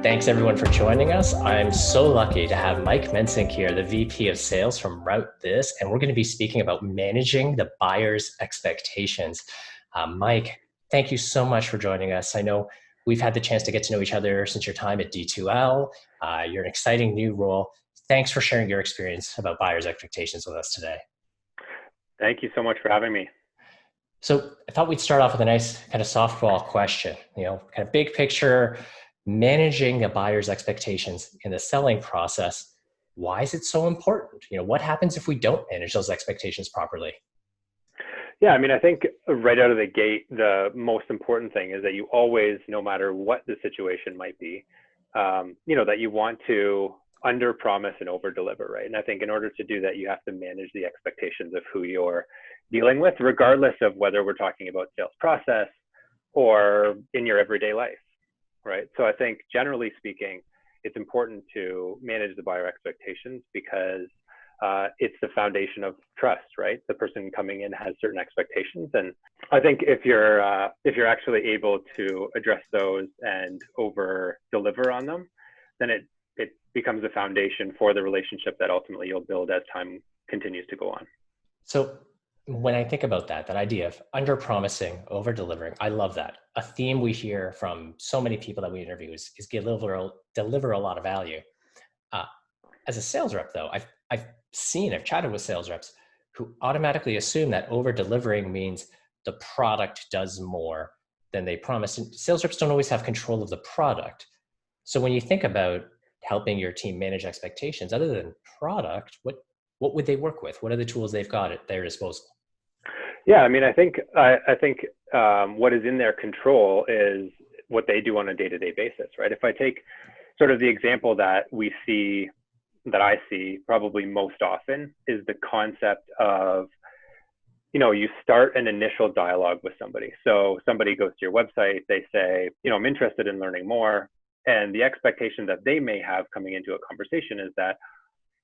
Thanks everyone for joining us. I'm so lucky to have Mike Mensink here, the VP of Sales from RouteThis, and we're going to be speaking about managing the buyer's expectations. Mike, thank you so much for joining us. I know we've had the chance to get to know each other since your time at D2L. You're an exciting new role. Thanks for sharing your experience about buyer's expectations with us today. Thank you so much for having me. So I thought we'd start off with a nice kind of softball question, kind of big picture, managing a buyer's expectations in the selling process. Why is it so important? What happens if we don't manage those expectations properly? Yeah, I mean, I think right out of the gate, the most important thing is that you always, no matter what the situation might be, that you want to under promise and over deliver, right? And I think in order to do that, you have to manage the expectations of who you're dealing with, regardless of whether we're talking about sales process or in your everyday life, right? So I think generally speaking, it's important to manage the buyer expectations because it's the foundation of trust, right? The person coming in has certain expectations, and I think if you're actually able to address those and over deliver on them, then it becomes a foundation for the relationship that ultimately you'll build as time continues to go on. So when I think about that idea of under promising, over delivering, I love that. A theme we hear from so many people that we interview is deliver a lot of value. As a sales rep, though, I've chatted with sales reps who automatically assume that over delivering means the product does more than they promised. And sales reps don't always have control of the product. So when you think about helping your team manage expectations, other than product, what would they work with? What are the tools they've got at their disposal? Yeah, I mean, I think what is in their control is what they do on a day-to-day basis, right? If I take sort of the example that I see probably most often is the concept of, you start an initial dialogue with somebody. So somebody goes to your website, they say, I'm interested in learning more. And the expectation that they may have coming into a conversation is that,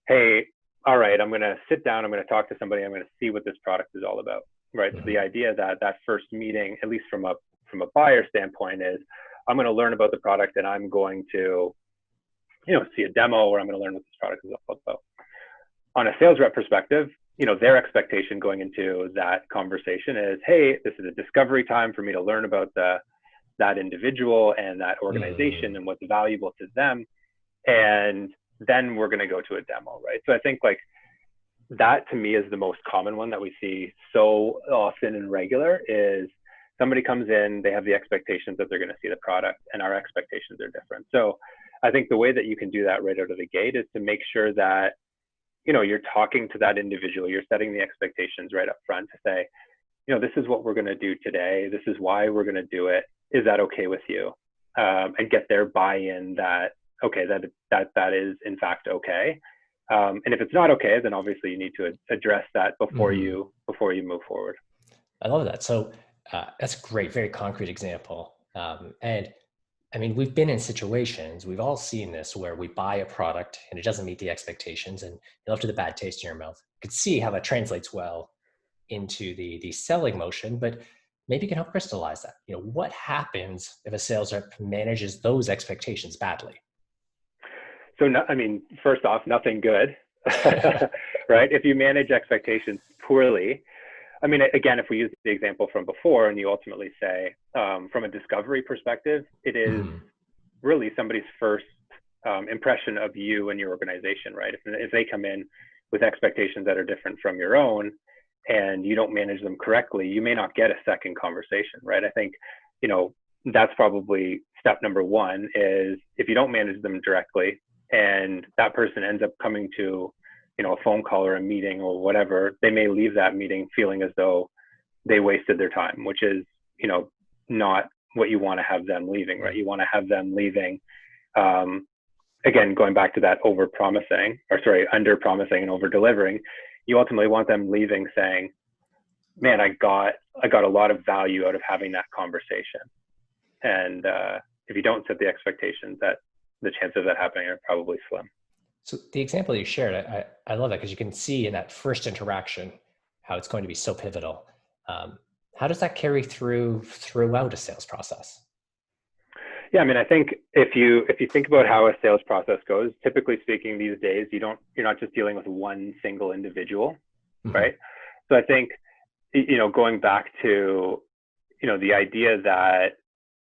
hey, all right, I'm going to sit down, I'm going to talk to somebody, I'm going to see what this product is all about, right? Mm-hmm. So the idea that first meeting, at least from a buyer standpoint, is I'm going to learn about the product and I'm going to, see a demo, or I'm going to learn what this product is all about. On a sales rep perspective, their expectation going into that conversation is, hey, this is a discovery time for me to learn about that individual and that organization and what's valuable to them. And then we're going to go to a demo, right? So I think like that to me is the most common one that we see so often and regular is somebody comes in, they have the expectations that they're going to see the product, and our expectations are different. So I think the way that you can do that right out of the gate is to make sure that, you're talking to that individual, you're setting the expectations right up front to say, this is what we're going to do today. This is why we're going to do it. Is that okay with you? And get their buy-in that, okay, that is in fact okay. And if it's not okay, then obviously you need to address that before you move forward. I love that. So that's a great, very concrete example. And I mean, we've been in situations, we've all seen this, where we buy a product and it doesn't meet the expectations and you're left with a bad taste in your mouth. You could see how that translates well into the selling motion, but maybe you can help crystallize that. What happens if a sales rep manages those expectations badly? So, first off, nothing good, right? If you manage expectations poorly, again, if we use the example from before and you ultimately say, from a discovery perspective, it is really somebody's first impression of you and your organization, right? If they come in with expectations that are different from your own and you don't manage them correctly, you may not get a second conversation, right? I think, that's probably step number one is if you don't manage them directly and that person ends up coming to a phone call or a meeting or whatever, they may leave that meeting feeling as though they wasted their time, which is, not what you want to have them leaving, right? You want to have them leaving, again, going back to that under promising and over delivering, you ultimately want them leaving saying, man, I got a lot of value out of having that conversation. And if you don't set the expectations, that the chances of that happening are probably slim. So the example you shared, I love that because you can see in that first interaction how it's going to be so pivotal. How does that carry throughout a sales process? Yeah, I mean, I think if you think about how a sales process goes, typically speaking, these days you're not just dealing with one single individual, Hmm. right? So I think going back to the idea that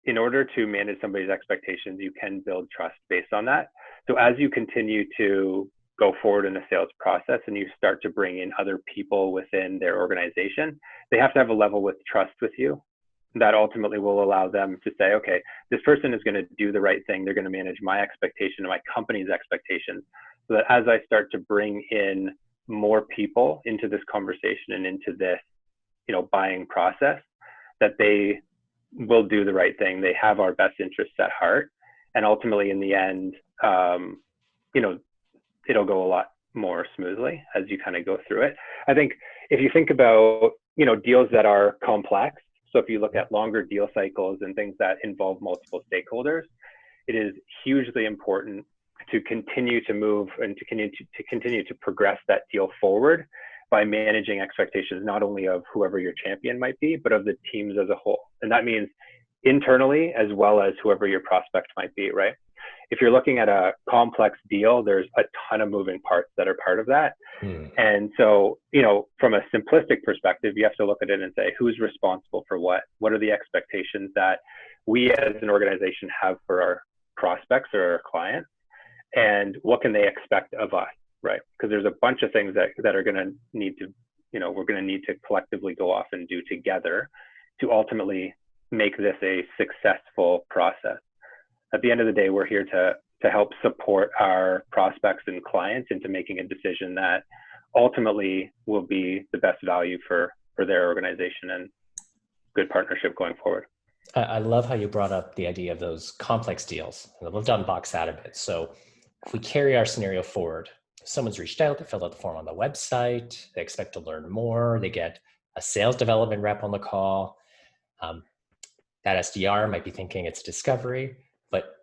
in order to manage somebody's expectations, you can build trust based on that. So as you continue to go forward in the sales process and you start to bring in other people within their organization, they have to have a level with trust with you that ultimately will allow them to say, okay, this person is going to do the right thing. They're going to manage my expectation and my company's expectations. So that as I start to bring in more people into this conversation and into this, buying process, that they will do the right thing. They have our best interests at heart. And ultimately in the end, you know, it'll go a lot more smoothly as you kind of go through it. I think if you think about, deals that are complex, so if you look at longer deal cycles and things that involve multiple stakeholders, it is hugely important to continue to move and to continue to progress that deal forward by managing expectations, not only of whoever your champion might be, but of the teams as a whole. And that means internally as well as whoever your prospect might be, right? If you're looking at a complex deal, there's a ton of moving parts that are part of that. Hmm. And so, from a simplistic perspective, you have to look at it and say, who's responsible for what? What are the expectations that we as an organization have for our prospects or our clients? And what can they expect of us, right? Because there's a bunch of things that are going to need to, we're going to need to collectively go off and do together to ultimately make this a successful process. At the end of the day, we're here to help support our prospects and clients into making a decision that ultimately will be the best value for their organization and good partnership going forward. I love how you brought up the idea of those complex deals. And I'd love to unbox that a bit. So if we carry our scenario forward, someone's reached out, they filled out the form on the website, they expect to learn more, they get a sales development rep on the call. Um, that SDR might be thinking it's discovery, but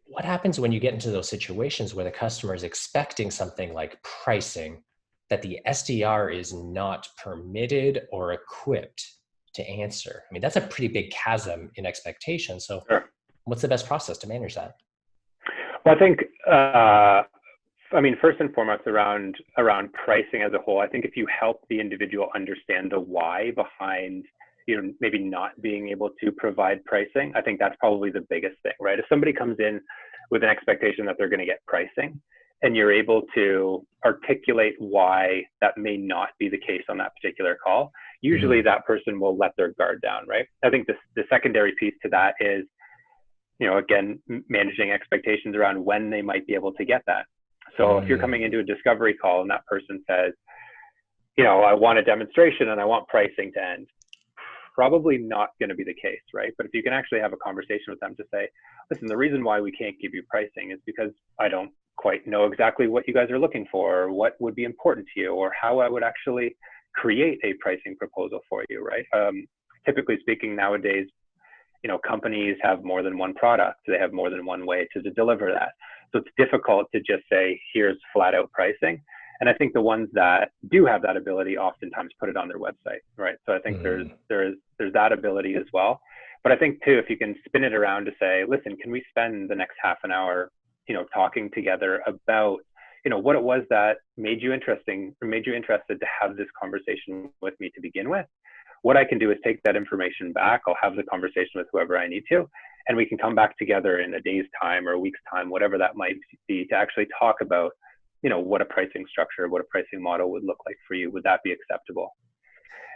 what happens when you get into those situations where the customer is expecting something like pricing that the SDR is not permitted or equipped to answer? I mean, that's a pretty big chasm in expectation. So Sure. what's the best process to manage that? Well, I think, first and foremost, around pricing as a whole, I think if you help the individual understand the why behind, maybe not being able to provide pricing, I think that's probably the biggest thing, right? If somebody comes in with an expectation that they're going to get pricing, and you're able to articulate why that may not be the case on that particular call, usually Mm-hmm. that person will let their guard down, right? I think the secondary piece to that is, again, managing expectations around when they might be able to get that. So if you're coming into a discovery call and that person says, I want a demonstration and I want pricing to end, probably not going to be the case, right? But if you can actually have a conversation with them to say, listen, the reason why we can't give you pricing is because I don't quite know exactly what you guys are looking for, or what would be important to you, or how I would actually create a pricing proposal for you, right? Typically speaking, nowadays, companies have more than one product. They have more than one way to deliver that. So it's difficult to just say, here's flat out pricing. And I think the ones that do have that ability oftentimes put it on their website, right? So I think there's that ability as well. But I think too, if you can spin it around to say, listen, can we spend the next half an hour, talking together about, what it was that made you interested to have this conversation with me to begin with. What I can do is take that information back. I'll have the conversation with whoever I need to, and we can come back together in a day's time or a week's time, whatever that might be, to actually talk about, what a pricing structure, what a pricing model would look like for you. Would that be acceptable?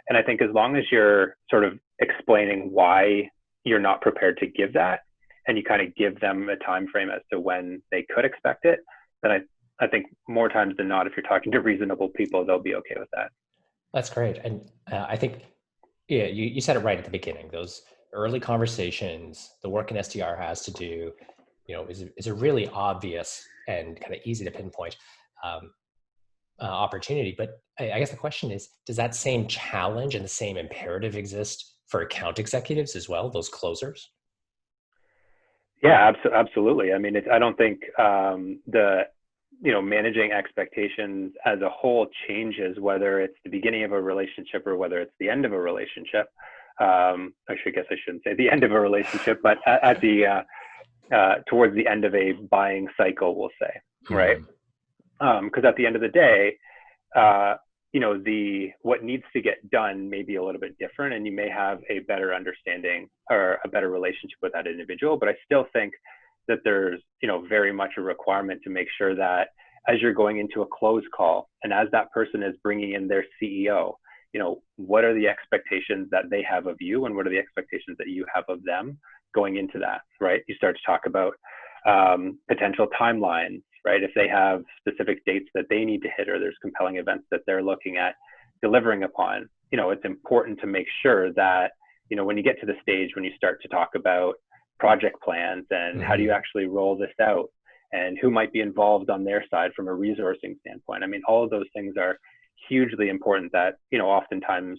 And I think as long as you're sort of explaining why you're not prepared to give that, and you kind of give them a time frame as to when they could expect it, then I think more times than not, if you're talking to reasonable people, they'll be okay with that. That's great. And I think, yeah, you said it right at the beginning. Those early conversations, the work an SDR has to do, is a really obvious and kind of easy to pinpoint um, opportunity. But I guess the question is, does that same challenge and the same imperative exist for account executives as well, those closers? Yeah, absolutely. I mean, I don't think the managing expectations as a whole changes whether it's the beginning of a relationship or whether it's the end of a relationship. I shouldn't say the end of a relationship, but at the towards the end of a buying cycle, we'll say, right? Hmm. Because at the end of the day, what needs to get done may be a little bit different, and you may have a better understanding or a better relationship with that individual. But I still think that there's, very much a requirement to make sure that as you're going into a close call and as that person is bringing in their CEO, what are the expectations that they have of you and what are the expectations that you have of them going into that, right? You start to talk about potential timelines, right? If they have specific dates that they need to hit or there's compelling events that they're looking at delivering upon, it's important to make sure that, when you get to the stage, when you start to talk about project plans and how do you actually roll this out and who might be involved on their side from a resourcing standpoint. I mean, all of those things are hugely important that, oftentimes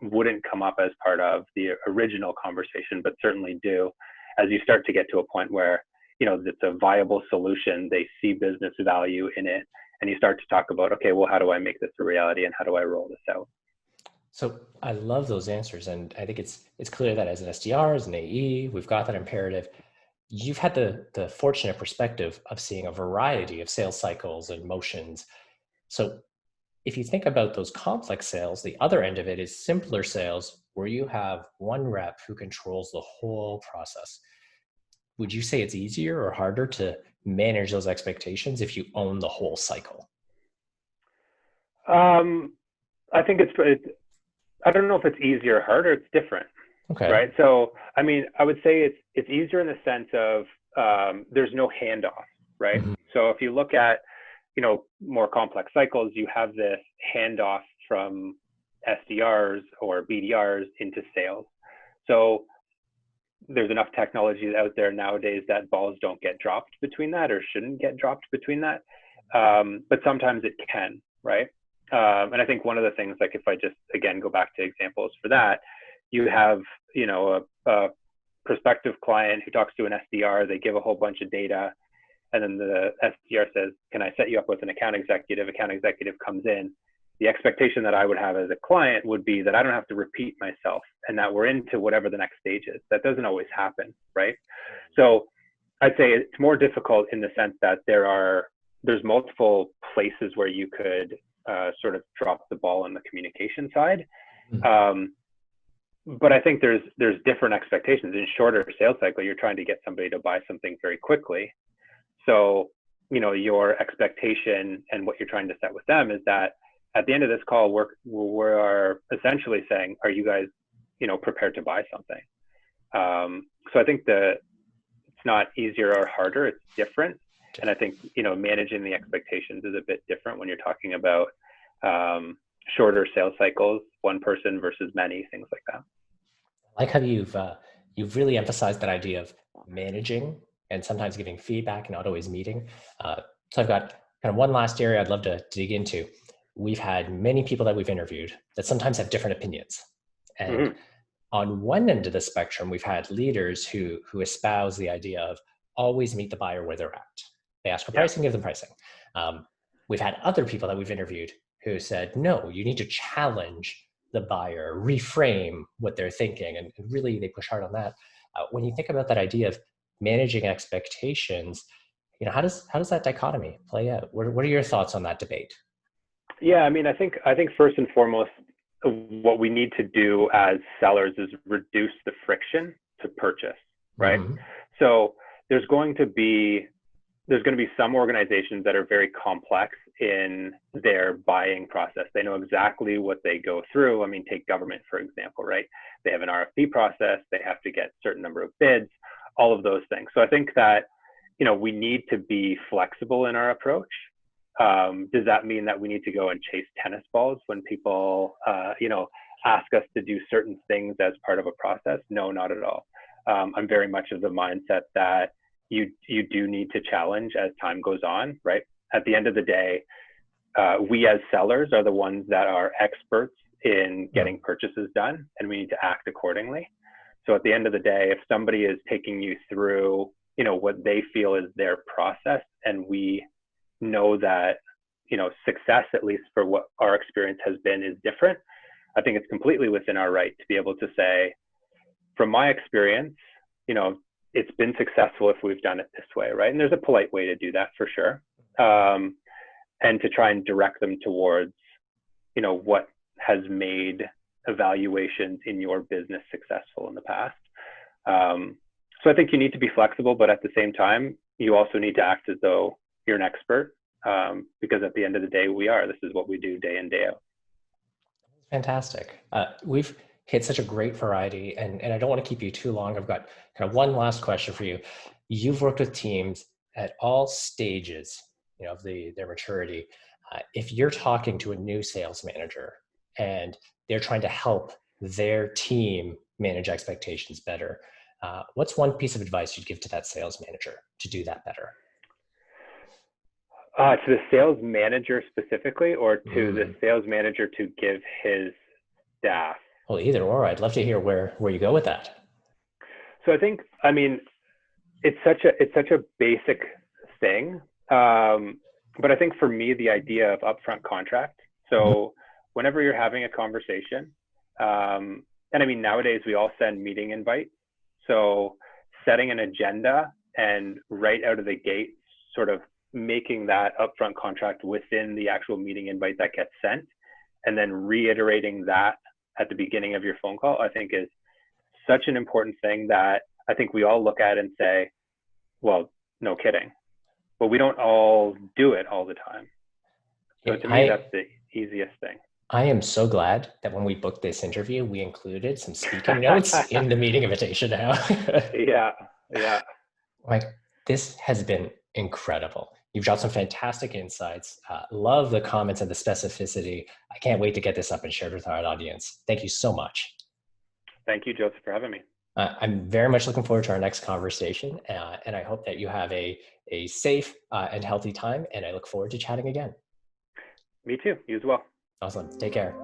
wouldn't come up as part of the original conversation, but certainly do as you start to get to a point where, it's a viable solution, they see business value in it, and you start to talk about, okay, well, how do I make this a reality and how do I roll this out? So I love those answers. And I think it's clear that as an SDR, as an AE, we've got that imperative. You've had the fortunate perspective of seeing a variety of sales cycles and motions. So if you think about those complex sales, the other end of it is simpler sales where you have one rep who controls the whole process. Would you say it's easier or harder to manage those expectations if you own the whole cycle? I think I don't know if it's easier or harder. It's different, Okay. right? So, I mean, I would say it's easier in the sense of there's no handoff, right? Mhm. So if you look at, more complex cycles, you have this handoff from SDRs or BDRs into sales. So there's enough technology out there nowadays that balls don't get dropped between that or shouldn't get dropped between that. But sometimes it can, right? And I think one of the things, like if I just, again, go back to examples for that, you have, a prospective client who talks to an SDR, they give a whole bunch of data, and then the SDR says, can I set you up with an account executive? Account executive comes in. The expectation that I would have as a client would be that I don't have to repeat myself and that we're into whatever the next stage is. That doesn't always happen, right? So I'd say it's more difficult in the sense that there's multiple places where you could sort of drop the ball on the communication side. But I think there's different expectations. In shorter sales cycle, you're trying to get somebody to buy something very quickly. So, your expectation and what you're trying to set with them is that at the end of this call, we're essentially saying, are you guys, prepared to buy something? So I think it's not easier or harder, it's different. And I think, managing the expectations is a bit different when you're talking about shorter sales cycles, one person versus many, things like that. I like how you've really emphasized that idea of managing and sometimes giving feedback and not always meeting. So I've got kind of one last area I'd love to dig into. We've had many people that we've interviewed that sometimes have different opinions. And on one end of the spectrum, we've had leaders who espouse the idea of always meet the buyer where they're at. They ask for pricing, give them pricing. We've had other people that we've interviewed who said, no, you need to challenge the buyer, reframe what they're thinking. And really, they push hard on that. When you think about that idea of managing expectations, how does that dichotomy play out? What are your thoughts on that debate? Yeah, I mean, I think first and foremost, what we need to do as sellers is reduce the friction to purchase, right? So there's going to be some organizations that are very complex in their buying process. They know exactly what they go through. I mean, take government, for example, right? They have an RFP process. They have to get a certain number of bids, all of those things. So I think that, we need to be flexible in our approach. Does that mean that we need to go and chase tennis balls when people, ask us to do certain things as part of a process? No, not at all. I'm very much of the mindset that you do need to challenge as time goes on, right? At the end of the day, we as sellers are the ones that are experts in getting purchases done, and we need to act accordingly. So at the end of the day, if somebody is taking you through, what they feel is their process, and we know that, success, at least for what our experience has been, is different, I think it's completely within our right to be able to say, from my experience, it's been successful if we've done it this way, right? And there's a polite way to do that for sure. And to try and direct them towards, what has made evaluations in your business successful in the past. So I think you need to be flexible, but at the same time, you also need to act as though you're an expert, because at the end of the day, this is what we do day in, day out. Fantastic. We've hit such a great variety, and I don't want to keep you too long. I've got kind of one last question for you. You've worked with teams at all stages, of their maturity. If you're talking to a new sales manager and they're trying to help their team manage expectations better, what's one piece of advice you'd give to that sales manager to do that better? To the sales manager specifically, or to the sales manager to give his staff? Well, either or. I'd love to hear where you go with that. So I think, it's such a basic thing, but I think for me, the idea of upfront contract. So whenever you're having a conversation, and nowadays we all send meeting invites. So setting an agenda and right out of the gate, sort of making that upfront contract within the actual meeting invite that gets sent, and then reiterating that at the beginning of your phone call, I think is such an important thing that I think we all look at and say, well, no kidding. But we don't all do it all the time. So to me, that's the easiest thing. I am so glad that when we booked this interview, we included some speaking notes in the meeting invitation now. Yeah. This has been incredible. You've dropped some fantastic insights. Love the comments and the specificity. I can't wait to get this up and shared with our audience. Thank you so much. Thank you, Joseph, for having me. I'm very much looking forward to our next conversation, and I hope that you have a safe and healthy time, and I look forward to chatting again. Me too. You as well. Awesome. Take care.